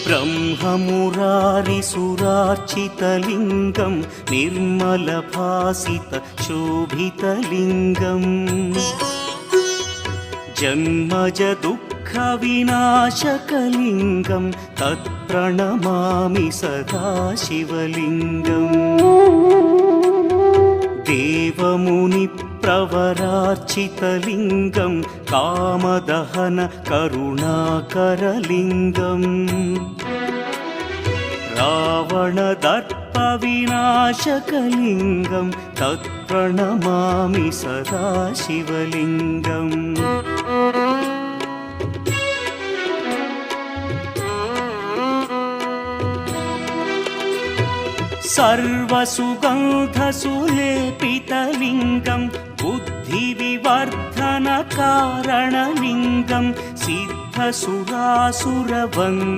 ब्रह्ममुरारिसुरार्चितलिङ्गं निर्मलभासितशोभितलिङ्गम् जन्मजदुःखविनाशकलिङ्गं तत्प्रणमामि सदा शिवलिङ्गम् देवमुनिप्रवरार्चितलिङ्गं कामदहन करुणाकरलिङ्गम् रावणदर्पविनाशकलिङ्गं तत्प्रणमामि सदा शिवलिङ्गम् सर्वसुगन्धसुलेपितलिङ्गं बुद्धिविवर्धनकारणलिङ्गं सिद्धसुरासुरवन्द्यलिङ्गम्